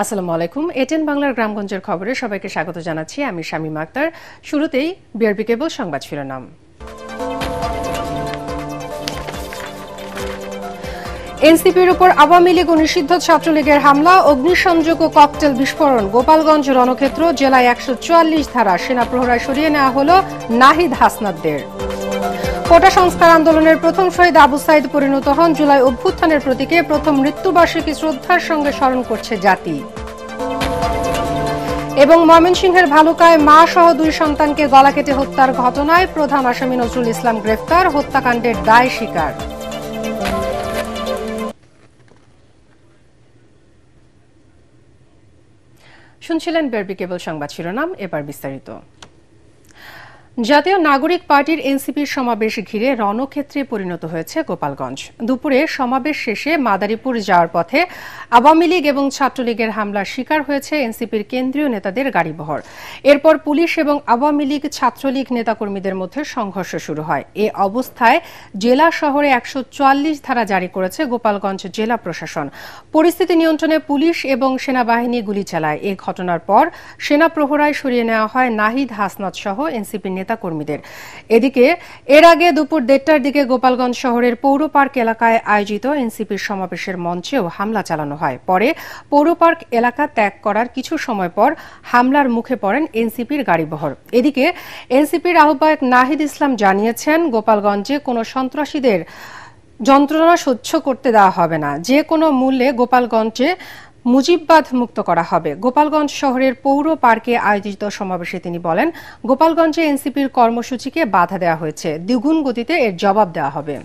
আসসালামু আলাইকুম। এটেন বাংলার গ্রামগঞ্জের খবরে সবাইকে স্বাগত জানাচ্ছি। আমি শামীমা আক্তার। শুরুতেই বিআরবি কেবল সংবাদ শিরোনাম। এনসিপির উপর আওয়ামী লীগ ও নিষিদ্ধ ছাত্রলীগের হামলা, অগ্নিসংযোগ ও ককটেল বিস্ফোরণ। গোপালগঞ্জ রণক্ষেত্র জেলায় ১৪৪ ধারা সেনা প্রহরায় সরিয়ে নেওয়া হল নাহিদ হাসনাতদের। কোটা সংস্কার আন্দোলনের প্রথম শহীদ আবু সাইদ পরিণত হন। জুলাই অভ্যুত্থানের প্রতীকে প্রথম মৃত্যুবার্ষিকী শ্রদ্ধার সঙ্গে স্মরণ করছে জাতি। এবং ময়মনসিংহের ভালুকায় মা সহ ২ সন্তানকে গলা কেটে হত্যার ঘটনায় প্রধান আসামি নজরুল ইসলাম গ্রেফতার, হত্যাকাণ্ডের দায় স্বীকার। শুনছিলেন বিআরবি কেবল সংবাদ শিরোনাম, এবার বিস্তারিত। জাতীয় নাগরিক পার্টির এনসিপির সমাবেশ ঘিরে রণক্ষেত্রে পরিণত হয়েছে গোপালগঞ্জ। দুপুরে সমাবেশ শেষে মাদারীপুর যাওয়ার পথে আওয়ামী লীগ এবং ছাত্রলীগের হামলার শিকার হয়েছে এনসিপির কেন্দ্রীয় নেতাদের গাড়িবহর। এরপর পুলিশ এবং আওয়ামী লীগ ছাত্রলীগ নেতাকর্মীদের মধ্যে সংঘর্ষ শুরু হয়। এ অবস্থায় জেলা শহরে ১৪৪ ধারা জারি করেছে গোপালগঞ্জ জেলা প্রশাসন। পরিস্থিতি নিয়ন্ত্রণে পুলিশ এবং সেনাবাহিনী গুলি চালায়। এ ঘটনার পর সেনা প্রহরায় সরিয়ে নেওয়া হয় নাহিদ হাসনাত সহ এনসিপির নেতাকর্মীদের। এদিকে এর আগে দুপুর ১:৩০টার দিকে গোপালগঞ্জ শহরের পৌর পার্ক এলাকায় আয়োজিত এনসিপির সমাবেশের মঞ্চেও হামলা চালানো হয়। পরে পৌর পার্ক এলাকা ত্যাগ করার কিছু সময় পর হামলার মুখে পড়েন এনসিপির গাড়িবহর। এদিকে এনসিপির আহ্বায়ক নাহিদ ইসলাম জানিয়েছেন, গোপালগঞ্জে কোনো সন্ত্রাসীদের যন্ত্রণা সহ্য করতে দেওয়া হবে না। যে কোনো মূল্যে গোপালগঞ্জে মুজিববাদ মুক্ত করা হবে। গোপালগঞ্জ শহরের পৌর পার্কে আয়োজিত সমাবেশে তিনি বলেন, গোপালগঞ্জে এনসিপির কর্মসূচিকে বাধা দেওয়া হয়েছে, দ্বিগুণ গতিতে এর জবাব দেওয়া হবে।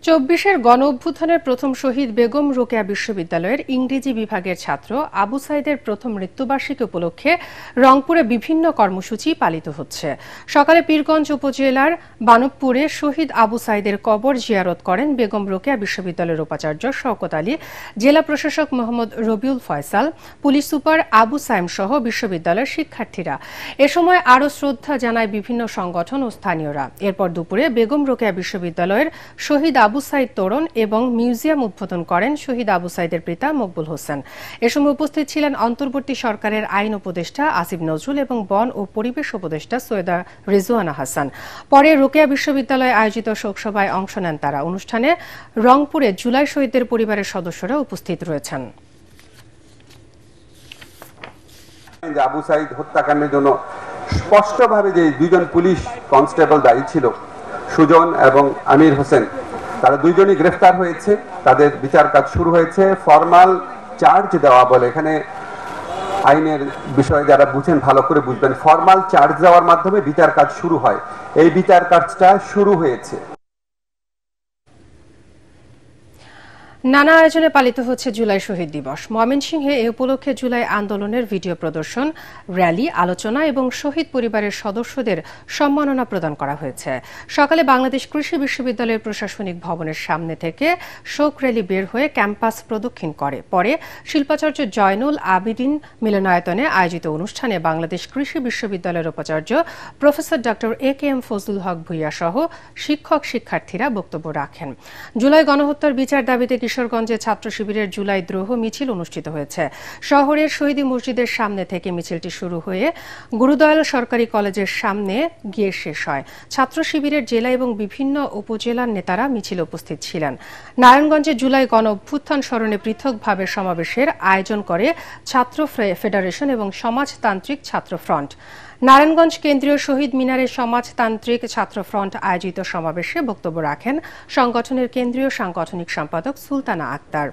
২৪-এর গণ অভ্যুত্থানের প্রথম শহীদ বেগম রোকেয়া বিশ্ববিদ্যালয়ের ইংরেজি বিভাগের ছাত্র আবু সাইদের প্রথম মৃত্যুবার্ষিকী উপলক্ষে রংপুরে বিভিন্ন কর্মসূচি পালিত হচ্ছে। সকালে পীরগঞ্জ উপজেলার বানবপুরে শহীদ আবু সাইদের কবর জিয়ারত করেন বেগম রোকেয়া বিশ্ববিদ্যালয়ের উপাচার্য শওকত আলী, জেলা প্রশাসক মোহাম্মদ রবিউল ফয়সাল, পুলিশ সুপার আবু সাইম সহ বিশ্ববিদ্যালয়ের শিক্ষার্থীরা। এ সময় আরও শ্রদ্ধা জানায় বিভিন্ন সংগঠন ও স্থানীয়রা। এরপর দুপুরে বেগম রোকেয়া বিশ্ববিদ্যালয়ের শহীদ আবু সাইদ তোরণ এবং মিউজিয়াম উদ্বোধন করেন শহীদ আবু সাইদের পিতা মকবুল হোসেন। এ সময় উপস্থিত ছিলেন অন্তর্বর্তী সরকারের আইন উপদেষ্টা আসিফ নজরুল এবং বন ও পরিবেশ উপদেষ্টা সৈয়দা রিজওয়ানা হাসান। পরে রোকেয়া বিশ্ববিদ্যালয়ে আয়োজিত শোকসভায় অংশ নেন তারা। অনুষ্ঠানে রংপুরে জুলাই শহীদদের পরিবারের সদস্যরা উপস্থিত রয়েছেন। আবু সাইদ হত্যাকাণ্ডের জন্য স্পষ্টভাবে যে 2জন পুলিশ কনস্টেবল দায়ী ছিল, সুজন এবং আমির হোসেন, তারা 2জনই গ্রেফতার হয়েছে। তাদের বিচার কাজ শুরু হয়েছে। ফরমাল চার্জ দেওয়া বলে, এখানে আইনের বিষয়ে যারা বুঝেন ভালো করে বুঝবেন, ফরমাল চার্জ দেওয়ার মাধ্যমে বিচার কাজ শুরু হয়। এই বিচার কাজটা শুরু হয়েছে। নানা আয়োজনে পালিত হচ্ছে জুলাই শহীদ দিবস। ময়মনসিংহে এ উপলক্ষে জুলাই আন্দোলনের ভিডিও প্রদর্শন, র্যালি, আলোচনা এবং শহীদ পরিবারের সদস্যদের সম্মাননা প্রদান করা হয়েছে। সকালে বাংলাদেশ কৃষি বিশ্ববিদ্যালয়ের প্রশাসনিক ভবনের সামনে থেকে শোক র্যালি বের হয়ে ক্যাম্পাস প্রদক্ষিণ করে। পরে শিল্পাচার্য জয়নুল আবিদিন মিলনায়তনে আয়োজিত অনুষ্ঠানে বাংলাদেশ কৃষি বিশ্ববিদ্যালয়ের উপাচার্য প্রফেসর ডক্টর এ.কে.এম. ফজলুল হক ভূঁইয়া সহ শিক্ষক শিক্ষার্থীরা বক্তব্য রাখেন। জুলাই গণহত্যার বিচার দাবিতে কিশোরগঞ্জে ছাত্র শিবিরের জুলাই দ্রোহ মিছিল অনুষ্ঠিত হয়েছে। শহরের শহীদ মসজিদের সামনে থেকে মিছিলটি শুরু হয়ে গুরুদয়াল সরকারি কলেজের সামনে গিয়ে শেষ হয়। ছাত্র শিবিরের জেলা এবং বিভিন্ন উপজেলার নেতারা মিছিলে উপস্থিত ছিলেন। নারায়ণগঞ্জে জুলাই গণ অভ্যুত্থান স্মরণে পৃথকভাবে সমাবেশের আয়োজন করে ছাত্র ফেডারেশন এবং সমাজতান্ত্রিক ছাত্র ফ্রন্ট। নারায়ণগঞ্জ কেন্দ্রীয় শহীদ মিনারে সমাজতান্ত্রিক ছাত্র ফ্রন্ট আয়োজিত সমাবেশে বক্তব্য রাখেন সংগঠনের কেন্দ্রীয় সাংগঠনিক সম্পাদক সুলতানা আক্তার।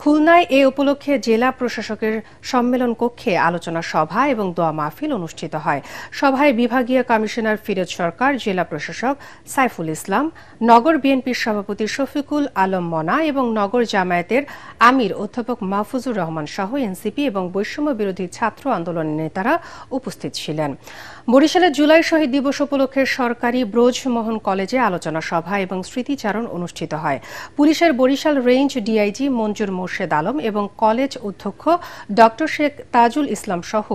খুলনায় এ উপলক্ষে জেলা প্রশাসকের সম্মেলন কক্ষে আলোচনা সভা এবং দোয়া মাহফিল অনুষ্ঠিত হয়। সভায় বিভাগীয় কমিশনার ফিরোজ সরকার, জেলা প্রশাসক সাইফুল ইসলাম, নগর বিএনপির সভাপতি শফিকুল আলম মনা এবং নগর জামায়াতের আমির অধ্যাপক মাহফুজুর রহমান সহ এনসিপি এবং বৈষম্য বিরোধী ছাত্র আন্দোলনের নেতারা উপস্থিত ছিলেন। বরিশালের জুলাই শহীদ দিবস উপলক্ষে সরকারি ব্রজমোহন কলেজে আলোচনা সভা এবং স্মৃতিচারণ অনুষ্ঠিত হয়। পুলিশের বরিশাল রেঞ্জ ডিআইজি মঞ্জুর মোর্শেদ আলম এবং কলেজ অধ্যক্ষ ডক্টর শেখ তাজুল ইসলাম সহ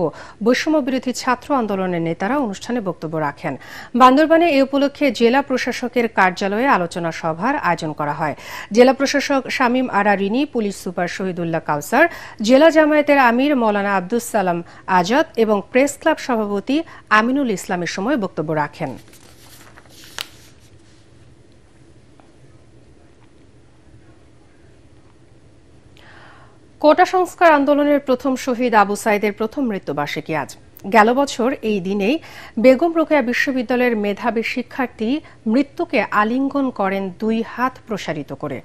বৈষম্যবিরোধী ছাত্র আন্দোলনের নেতারা অনুষ্ঠানে বক্তব্য রাখেন। বান্দরবানে এ উপলক্ষে জেলা প্রশাসকের কার্যালয়ে আলোচনা সভার আয়োজন করা হয়। জেলা প্রশাসক শামীম আরা রিনি, পুলিশ সুপার শহীদুল্লাহ কাউসার, জেলা জামায়াতের আমির মৌলানা আব্দুস সালাম আজাদ এবং প্রেস ক্লাব সভাপতি আমিনুল ইসলামের সময় বক্তব্য রাখেন। কোটা সংস্কার আন্দোলনের প্রথম শহীদ আবু সাইদের প্রথম মৃত্যুবার্ষিকী আজ। গেল বছর এই দিনেই বেগম রোকেয়া বিশ্ববিদ্যালয়ের মেধাবী শিক্ষার্থী মৃত্যুকে আলিঙ্গন করেন 2 হাত প্রসারিত করে,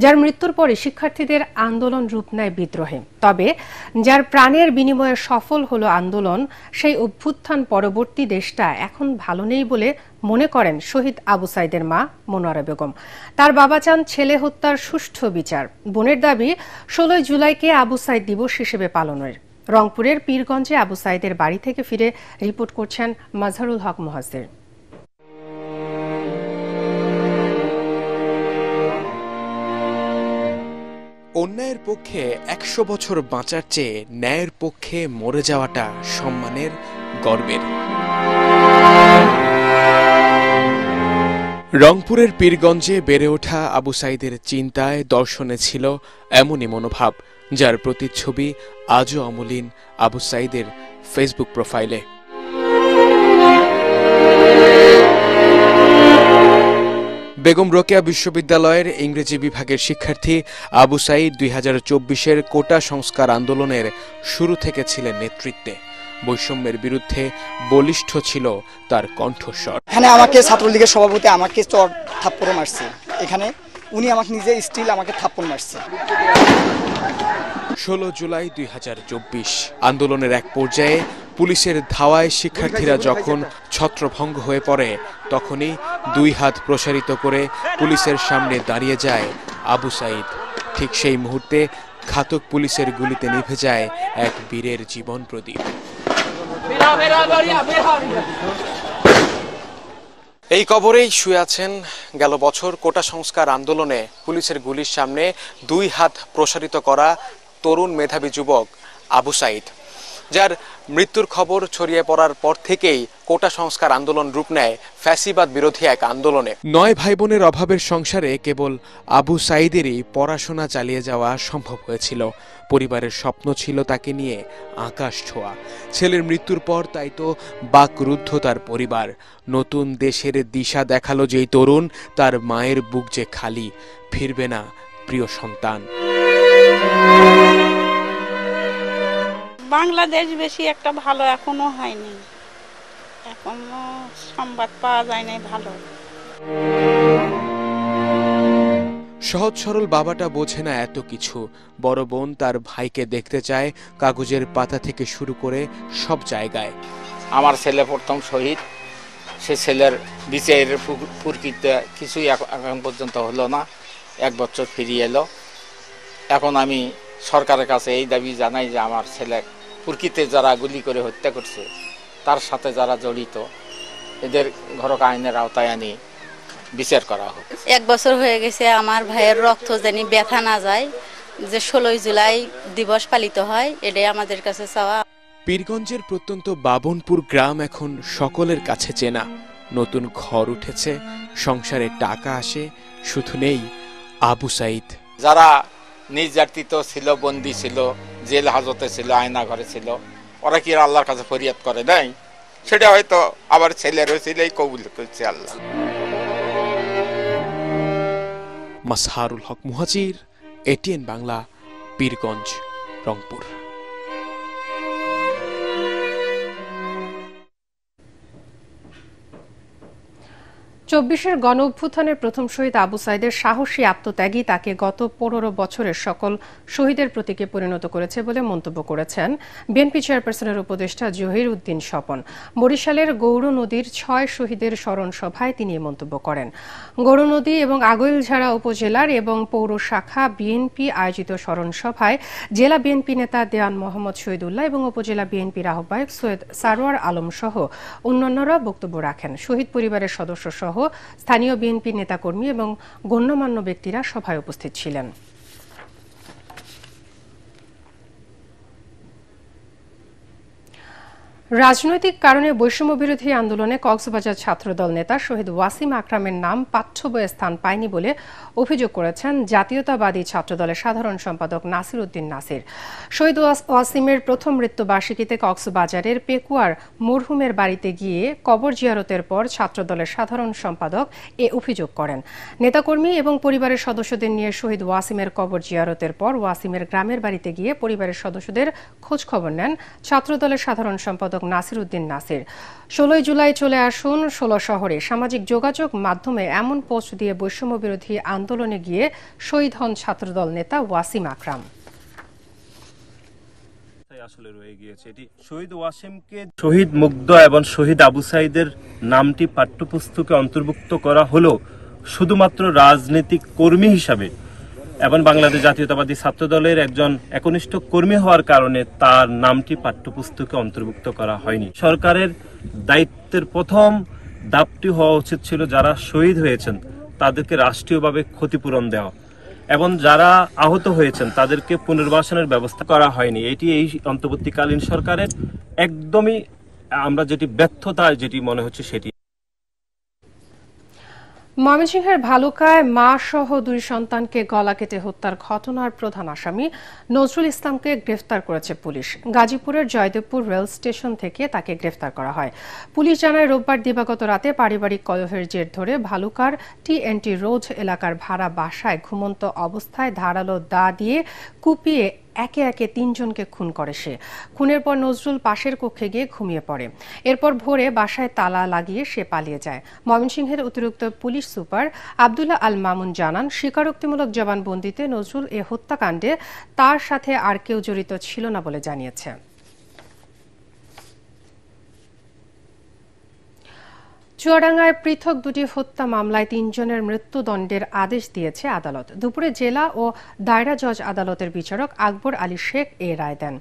যার মৃত্যুর পরে শিক্ষার্থীদের আন্দোলন রূপ নেয় বিদ্রোহে। তবে যার প্রাণের বিনিময়ে সফল হলো আন্দোলন, সেই অভ্যুত্থান পরবর্তী দেশটা এখন ভালো নেই বলে মনে করেন শহীদ আবু সাইদের মা মনোয়ারা বেগম। তার বাবা চান ছেলে হত্যার সুষ্ঠু বিচার। বোনের দাবি 16 জুলাইকে আবু সাইদ দিবস হিসেবে পালনের। রংপুরের পীরগঞ্জে আবু সাইদের বাড়ি থেকে ফিরে রিপোর্ট করছেন মাজহারুল হক মুহাজ্জির। অন্যায়ের পক্ষে 100 বছর বাঁচার চেয়ে ন্যায়ের পক্ষে মরে যাওয়াটা সম্মানের, গর্বের। রংপুরের পীরগঞ্জে বেড়ে ওঠা আবু সাইদের চিন্তায়, দর্শনে ছিল এমনই মনোভাব, যার প্রতিচ্ছবি আজও অমলিন আবু সাইদের ফেসবুক প্রোফাইলে। বেগম রোকেয়া বিশ্ববিদ্যালয়ের ইংরেজি বিভাগের শিক্ষার্থী আবু সাইদ 2024-এর কোটা সংস্কার আন্দোলনের শুরু থেকে ছিলেন নেতৃত্বে। বৈষম্যের বিরুদ্ধে বলিষ্ঠ ছিল তার কণ্ঠস্বর। এখানে আমাকে ছাত্রলীগের সভাপতি আমাকে চর থাপ্পড় মারছে, এখানে উনি আমাকে নিজে স্টিল আমাকে থাপ্পড় মারছে। 16 জুলাই 2024 আন্দোলনের এক পর্যায়ে পুলিশের ধাওয়ায় শিক্ষার্থীরা যখন ছত্রভঙ্গ হয়ে পড়ে, তখনই 2 হাত প্রসারিত করে পুলিশের সামনে দাঁড়িয়ে যায় আবু সাইদ। ঠিক সেই মুহূর্তে ঘাতক পুলিশের গুলিতে নিভে যায় এক বীরের জীবন প্রদীপ। এই কবরেই শুয়ে আছেন গেল বছর কোটা সংস্কার আন্দোলনে পুলিশের গুলির সামনে 2 হাত প্রসারিত করা তরুণ মেধাবী যুবক আবু সাইদ, যার মৃত্যুর খবর ছড়িয়ে পড়ার পর থেকেই কোটা সংস্কার আন্দোলন রূপ নেয় ফ্যাসিবাদ বিরোধী এক আন্দোলনে। 9 ভাই বোনের অভাবের সংসারে কেবল আবু সাইদেরই পড়াশোনা চালিয়ে যাওয়া সম্ভব হয়েছিল। পরিবারের স্বপ্ন ছিল তাকে নিয়ে আকাশ ছোঁয়া। ছেলের মৃত্যুর পর তাই তো বাকরুদ্ধ তার পরিবার। নতুন দেশের দিশা দেখালো যেই তরুণ, তার মায়ের বুক যে খালি, ফিরবে না প্রিয় সন্তান। বাংলাদেশ বেশি একটা ভালো এখনো হয়নি, এখনো সংবাদ পাওয়া যায় নাই ভালো। সহজ সরল বাবাটা বোঝে না এত কিছু। বড় বোন তার ভাইকে দেখতে চায় কাগজের পাতা থেকে শুরু করে সব জায়গায়। আমার ছেলে প্রথম শহীদ, সে ছেলের বিচারের প্রকৃতি কিছুই এখন পর্যন্ত হলো না। 1 বছর ফিরিয়ে এলো। এখন আমি সরকারের কাছে এই দাবি জানাই যে আমার ছেলে প্রকৃতিতে যারা গুলি করে হত্যা করছে, তার সাথে যারা জড়িত, এদের ঘরক আইনের আওতায় আনি বিচার করা হোক। 1 বছর হয়ে গেছে আমার ভাইয়ের রক্ত জানি ব্যথা না যায়, যে 16 জুলাই দিবস পালিত হয়, এটাই আমাদের কাছে চাওয়া। পীরগঞ্জের প্রত্যন্ত বাবনপুর গ্রাম এখন সকলের কাছে চেনা। নতুন ঘর উঠেছে, সংসারে টাকা আসে, শুধু নেই আবু সাইদ। যারা নির্যাতিত ছিল, বন্দী ছিল, জেল হাজতে ছিল, আয়না ঘরে ছিল, ওরা কি আল্লাহর কাছে ফরিয়াদ করে নাই? সেটা হয়তো আবার ছেলের ছেলেই কবুল করছে আল্লাহ। মাজহারুল হক মুহাজির, ATN বাংলা, পীরগঞ্জ, রংপুর। 24-এর গণ অভ্যুত্থানের প্রথম শহীদ আবু সাইদের সাহসী আত্মত্যাগই তাকে গত 15 বছরের সকল শহীদের প্রতীকে পরিণত করেছে বলে মন্তব্য করেছেন বিএনপি চেয়ারপারসনের উপদেষ্টা জহির উদ্দিন স্বপন। বরিশালের গৌর নদীর 6 শহীদের স্মরণ সভায় তিনি এই মন্তব্য করেন। গৌর নদী এবং আগৈলঝাড়া উপজেলার এবং পৌর শাখা বিএনপি আয়োজিত স্মরণ সভায় জেলা বিএনপি নেতা দেওয়ান মোহাম্মদ শহীদুল্লাহ এবং উপজেলা বিএনপির আহ্বায়ক সৈয়দ সারোয়ার আলম সহ অন্যান্যরা বক্তব্য রাখেন। শহীদ পরিবারের সদস্য সহ স্থানীয় বিএনপি নেতাকর্মী এবং গণ্যমান্য ব্যক্তিরা সভায় উপস্থিত ছিলেন। রাজনৈতিক কারণে বৈষম্য বিরোধী আন্দোলনে কক্সবাজার ছাত্রদল নেতা শহীদ ওয়াসিম আকরামের নাম পাঠ্য বইয়ে স্থান পায়নি বলে অভিযোগ করেছেন জাতীয়তাবাদী ছাত্রদলের সাধারণ সম্পাদক নাসির উদ্দিন নাসির। শহীদ ওয়াসিমের প্রথম মৃত্যুবার্ষিকীতে কক্সবাজারের পেকুয়ার মরহুমের বাড়িতে গিয়ে কবর জিয়ারতের পর ছাত্রদলের সাধারণ সম্পাদক এ অভিযোগ করেন। নেতাকর্মী এবং পরিবারের সদস্যদের নিয়ে শহীদ ওয়াসিমের কবর জিয়ারতের পর ওয়াসিমের গ্রামের বাড়িতে গিয়ে পরিবারের সদস্যদের খোঁজ খবর নেন ছাত্রদলের সাধারণ সম্পাদক নাসির উদ্দিন নাসির। 16 জুলাই চলে আসুন 16 শহরে সামাজিক যোগাযোগ মাধ্যমে এমন পোস্ট দিয়ে বৈষম্য বিরোধী আন্দোলনে গিয়ে শহীদ হন ছাত্রদল নেতা ওয়াসিম আকরাম। আসলে রয়ে গিয়েছে এটি শহীদ ওয়াসিমকে শহীদ মুগ্ধ এবং শহীদ আবু সাইদের নামটি পাঠ্যপুস্তকে অন্তর্ভুক্ত করা হলো শুধুমাত্র রাজনৈতিক কর্মী হিসাবে এবং বাংলাদেশ জাতীয়তাবাদী ছাত্রদলের একজন একনিষ্ঠ কর্মী হওয়ার কারণে তার নামটি পাঠ্যপুস্তকে অন্তর্ভুক্ত করা হয়নি। সরকারের দায়িত্বের প্রথম ধাপটি হওয়া উচিত ছিল যারা শহীদ হয়েছেন তাদেরকে রাষ্ট্রীয়ভাবে ক্ষতিপূরণ দেওয়া এবং যারা আহত হয়েছেন তাদেরকে পুনর্বাসনের ব্যবস্থা করা হয়নি। এটি এই অন্তর্বর্তীকালীন সরকারের একদমই আমরা যেটি ব্যর্থতা যেটি মনে হচ্ছে সেটি। ময়মনসিংহের ভালুকায় মা সহ 2 সন্তানকে গলা কেটে হত্যার ঘটনার প্রধান আসামি নজরুল ইসলামকে গ্রেফতার করেছে পুলিশ। গাজীপুরের জয়দেবপুর রেল স্টেশন থেকে তাকে গ্রেফতার করা হয়। পুলিশ জানায় রোববার দিবাগত রাতে পারিবারিক কলহের জের ধরে ভালুকার TNT রোড এলাকার ভাড়া বাসায় ঘুমন্ত অবস্থায় ধারালো দা দিয়ে কুপিয়ে একে একে 3 জনকে খুন করে সে। খুনের পর নজরুল পাশের কক্ষে গিয়ে ঘুমিয়ে পড়ে। এরপর ভোরে বাসায় তালা লাগিয়ে সে পালিয়ে যায়। ময়মনসিংহের অতিরিক্ত পুলিশ সুপার আব্দুল্লাহ আল মামুন জানান, স্বীকারোক্তিমূলক জবানবন্দিতে নজরুল এ হত্যাকাণ্ডে তার সাথে আর কেউ জড়িত ছিল না বলে জানিয়েছে। চুয়াডাঙ্গায় পৃথক 2টি হত্যা মামলায় 3 জনের মৃত্যুদণ্ডের আদেশ দিয়েছে আদালত। দুপুরে জেলা ও দায়রা জজ আদালতের বিচারক আকবর আলী শেখ এ রায় দেন।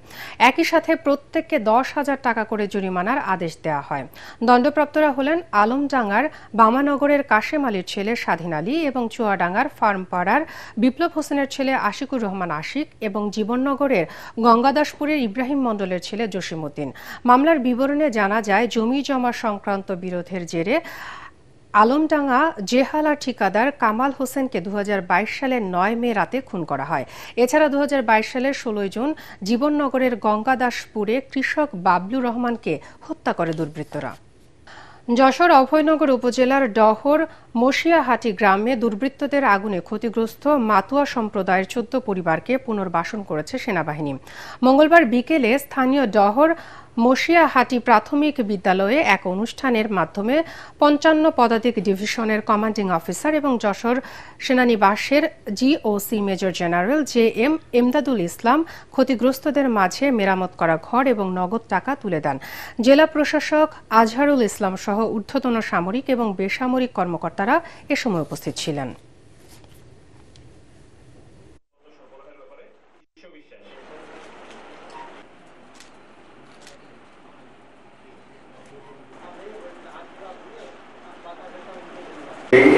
একই সাথে প্রত্যেককে 10,000 টাকা করে জরিমানার আদেশ দেওয়া হয়। দণ্ডপ্রাপ্তরা হলেন আলমডাঙ্গার বামানগরের কাশেম আলীর ছেলে স্বাধীন আলী এবং চুয়াডাঙ্গার ফার্মপাড়ার বিপ্লব হোসেনের ছেলে আশিকুর রহমান আশিক এবং জীবননগরের গঙ্গাদাসপুরের ইব্রাহিম মণ্ডলের ছেলে জসিমউদ্দিন। মামলার বিবরণে জানা যায়, জমি জমা সংক্রান্ত বিরোধের জেরে আলমডাঙ্গা জেহালা ঠিকাদার কামাল হোসেনকে 2022 সালের 9 মে রাতে খুন করা হয়। এছাড়া 2022 সালের 16 জুন জীবননগরের গঙ্গাদাসপুরে কৃষক বাবলু রহমানকে হত্যা করে দুর্বৃত্তরা। যশোর অভয়নগর উপজেলার ডহর মশিয়াহাটি গ্রামে দুর্বৃত্তদের আগুনে ক্ষতিগ্রস্ত মাতুয়া সম্প্রদায়ের 14 পরিবারকে পুনর্বাসন করেছে সেনাবাহিনী। মঙ্গলবার বিকেলে স্থানীয় ডহর মশিয়াহাটি প্রাথমিক বিদ্যালয়ে এক অনুষ্ঠানের মাধ্যমে 55 পদাতিক ডিভিশনের কমান্ডিং অফিসার এবং যশোর সেনানিবাসের GOC major general JM Emdadul Islam ক্ষতিগ্রস্তদের মাঝে মেরামত করা ঘর এবং নগদ টাকা তুলে দেন। জেলা প্রশাসক আজহারুল ইসলাম সহ ঊর্ধ্বতন সামরিক এবং বেসামরিক কর্মকর্তারা এ সময় উপস্থিত ছিলেন।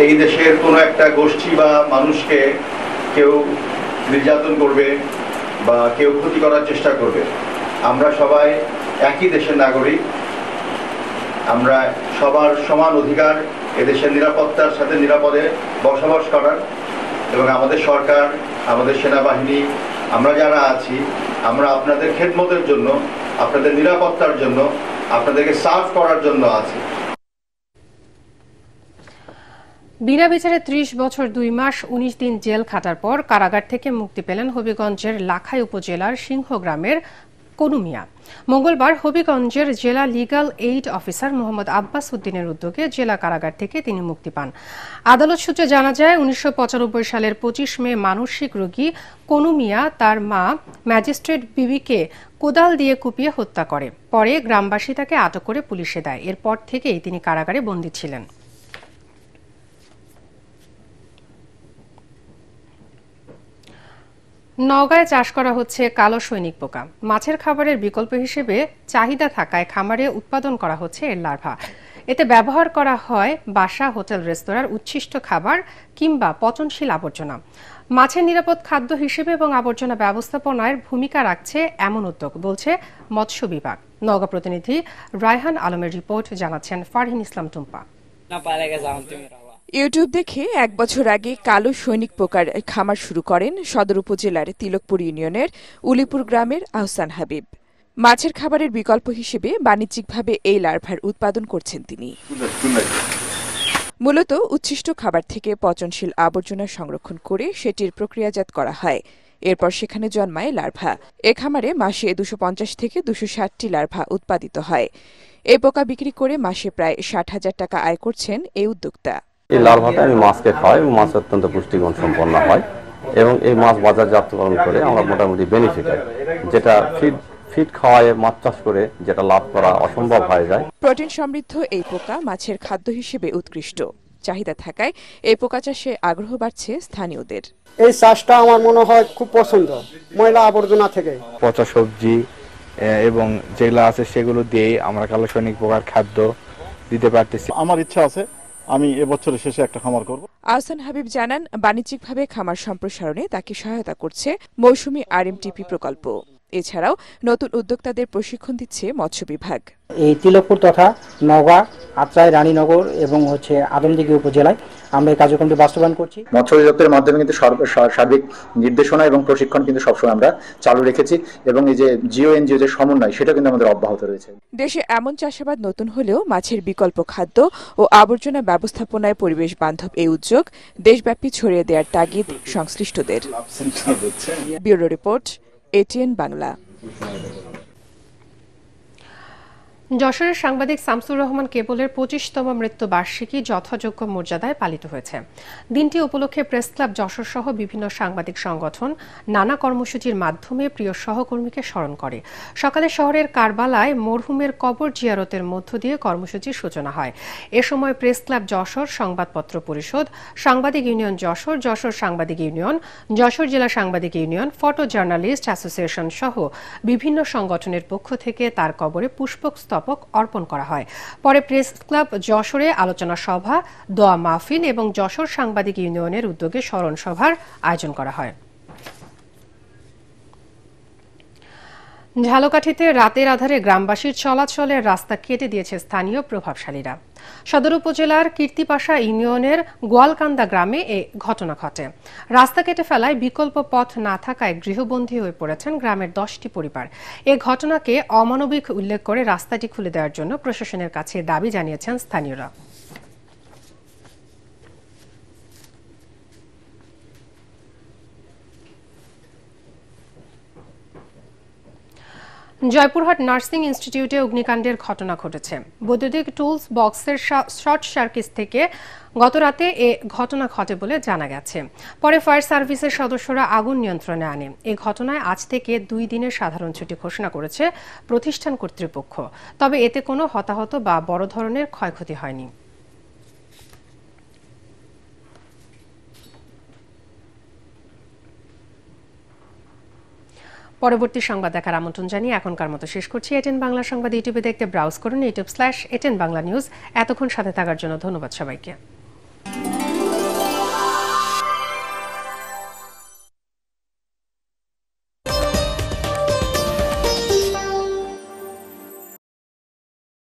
এই দেশের কোনো একটা গোষ্ঠী বা মানুষকে কেউ নির্যাতন করবে বা কেউ ক্ষতি করার চেষ্টা করবে, আমরা সবাই একই দেশের নাগরিক। আমরা সবার সমান অধিকার এদেশের নিরাপত্তার সাথে নিরাপদে বসবাস করার, এবং আমাদের সরকার, আমাদের সেনাবাহিনী, আমরা যারা আছি, আমরা আপনাদের খেদমতের জন্য, আপনাদের নিরাপত্তার জন্য, আপনাদেরকে সার্ভ করার জন্য আছি। বিনা বিচারে 30 বছর 2 মাস 19 দিন জেল খাটার পর কারাগার থেকে মুক্তি পেলেন হবিগঞ্জের লাখাই উপজেলার সিংহগ্রামের কনু মিয়া। মঙ্গলবার হবিগঞ্জের জেলা legal aid officer Mohammad Abbas উদ্দিনের উদ্যোগে জেলা কারাগার থেকে তিনি মুক্তি পান। আদালত সূত্রে জানা যায়, 1995 সালের 25 মে মানসিক রোগী কনু মিয়া তার মা ম্যাজিস্ট্রেট বিবিকে কোদাল দিয়ে কুপিয়ে হত্যা করে। পরে গ্রামবাসী তাকে আটক করে পুলিশে দেয়। এরপর থেকেই তিনি কারাগারে বন্দী ছিলেন। নওগাঁয় চাষ করা হচ্ছে কালো সৈনিক পোকা। মাছের খাবারের বিকল্প হিসেবে চাহিদা থাকায় খামারে উৎপাদন করা হচ্ছে এর লার্ভা। এতে ব্যবহার করা হয় বাসা, হোটেল, রেস্তোরাঁর উচ্ছিষ্ট খাবার কিংবা পচনশীল আবর্জনা। মাছের নিরাপদ খাদ্য হিসেবে এবং আবর্জনা ব্যবস্থাপনায় ভূমিকা রাখছে এমন উদ্যোগ, বলছে মৎস্য বিভাগ। নওগাঁ প্রতিনিধি রায়হান আলমের রিপোর্ট, জানাচ্ছেন ফারহিন ইসলাম টুম্পা। ইউটিউব দেখে ১ বছর আগে কালো সৈনিক পোকার খামার শুরু করেন সদর উপজেলার তিলকপুর ইউনিয়নের উলিপুর গ্রামের আহসান হাবিব। মাছের খাবারের বিকল্প হিসেবে বাণিজ্যিকভাবে এই লার্ভার উৎপাদন করছেন তিনি। মূলত উচ্ছিষ্ট খাবার থেকে পচনশীল আবর্জনা সংরক্ষণ করে সেটির প্রক্রিয়াজাত করা হয়। এরপর সেখানে জন্মায় লার্ভা। এ খামারে মাসে 250 থেকে 260টি লার্ভা উৎপাদিত হয়। এই পোকা বিক্রি করে মাসে প্রায় 60,000 টাকা আয় করছেন এই উদ্যোক্তা। এই লার্ভাটা আমি মাছকে খাওয়াই, মাছ অত্যন্ত পুষ্টিগুণ সম্পন্ন হয় এবং এই মাছ বাজারজাতকরণ করে আমরা মোটামুটি বেনিফিট হয়, যেটা ফিড খাওয়ায় মাছ চাষ করে যেটা লাভ করা অসম্ভব হয়ে যায়। প্রোটিন সমৃদ্ধ এই পোকা মাছের খাদ্য হিসেবে উৎকৃষ্ট। চাহিদা থাকায় এই পোকা চাষে আগ্রহ বাড়ছে স্থানীয়দের। এই চাষটা আমার মনে হয় খুব পছন্দ, ময়লা আবর্জনা থেকে পচা সবজি এবং যেগুলো আছে সেগুলো দিয়ে আমরা কালো সৈনিক পোকার খাদ্য দিতে পারতেছি। আমার ইচ্ছা আছে আমি এবছরের শেষে একটা খামার করব। আহসান হাবিব জানান, বাণিজ্যিকভাবে খামার সম্প্রসারণে তাকে সহায়তা করছে মৌসুমী RMTP প্রকল্প। এছাড়াও নতুন উদ্যোক্তাদের প্রশিক্ষণ দিচ্ছে মৎস্য বিভাগ। এই তিলকপুর তথা নওগাঁ, আত্রাই, রানীনগর এবং আদমদীঘি উপজেলায় আমরা এই কার্যক্রমটি বাস্তবায়ন করছি। মৎস্য অধিদপ্তরের মাধ্যমে কিন্তু সার্বিক নির্দেশনা এবং প্রশিক্ষণ কিন্তু সবসময় আমরা চালু রেখেছি এবং এই যে জিও এনজিও যে সমন্বয় সেটা কিন্তু আমাদের অব্যাহত রয়েছে। দেশে এমন চাষাবাদ নতুন হলেও মাছের বিকল্প খাদ্য ও আবর্জনা ব্যবস্থাপনায় পরিবেশ বান্ধব এই উদ্যোগ দেশব্যাপী ছড়িয়ে দেওয়ার তাগিদ সংশ্লিষ্টদের। Bureau report, ATN Bangla. যশোরের সাংবাদিক শামসুর রহমান কেবলের 25তম মৃত্যুবার্ষিকী যথাযোগ্য মর্যাদায় পালিত হয়েছে। দিনটি উপলক্ষে প্রেস ক্লাব যশোর সহ বিভিন্ন সাংবাদিক সংগঠন নানা কর্মসূচির মাধ্যমে প্রিয় সহকর্মীকে স্মরণ করে। সকালে শহরের কারবালায় মরহুমের কবর জিয়ারতের মধ্য দিয়ে কর্মসূচির সূচনা হয়। এ সময় প্রেস ক্লাব যশোর, সংবাদপত্র পরিষদ, সাংবাদিক ইউনিয়ন যশোর, যশোর সাংবাদিক ইউনিয়ন, যশোর জেলা সাংবাদিক ইউনিয়ন, ফটো জার্নালিস্ট অ্যাসোসিয়েশন সহ বিভিন্ন সংগঠনের পক্ষ থেকে তার কবরে পুষ্পস্তবক অর্পণ করা হয়। পরে প্রেস ক্লাব যশোরে আলোচনা সভা, দোয়া মাহফিল এবং যশোর সাংবাদিক ইউনিয়নের উদ্যোগে স্মরণ সভার আয়োজন করা হয়। ঝালকাঠিতে রাতের আধারে গ্রামবাসীর চলাচলের রাস্তা কেটে দিয়েছে স্থানীয় প্রভাবশালীরা। সদর উপজেলার কীর্তিপাশা ইউনিয়নের গোয়ালকান্দা গ্রামে এ ঘটনা ঘটে। রাস্তা কেটে ফেলায় বিকল্প পথ না থাকায় গৃহবন্দী হয়ে পড়েছেন গ্রামের 10টি পরিবার। এ ঘটনাকে অমানবিক উল্লেখ করে রাস্তাটি খুলে দেওয়ার জন্য প্রশাসনের কাছে দাবি জানিয়েছেন স্থানীয়রা। জয়পুরহাট নার্সিং ইনস্টিটিউটে অগ্নিকাণ্ডের ঘটনা ঘটেছে। বৈদ্যুতিক টুলস বক্সের শর্ট সার্কিট থেকে গতরাতে এ ঘটনা ঘটে বলে জানা গেছে। পরে ফায়ার সার্ভিসের সদস্যরা আগুন নিয়ন্ত্রণে আনে। এ ঘটনায় আজ থেকে 2 দিনের সাধারণ ছুটি ঘোষণা করেছে প্রতিষ্ঠান কর্তৃপক্ষ। তবে এতে কোনো হতাহত বা বড় ধরনের ক্ষয়ক্ষতি হয়নি। পরবর্তী সংবাদ দেখার আমন্ত্রণ জানিয়ে এখনকার মতো শেষ করছি। ATN বাংলা সংবাদ ইউটিউবে দেখতে ব্রাউজ করুন youtube/ATN বাংলা নিউজ। এতক্ষণ সাথে থাকার জন্য ধন্যবাদ সবাইকে।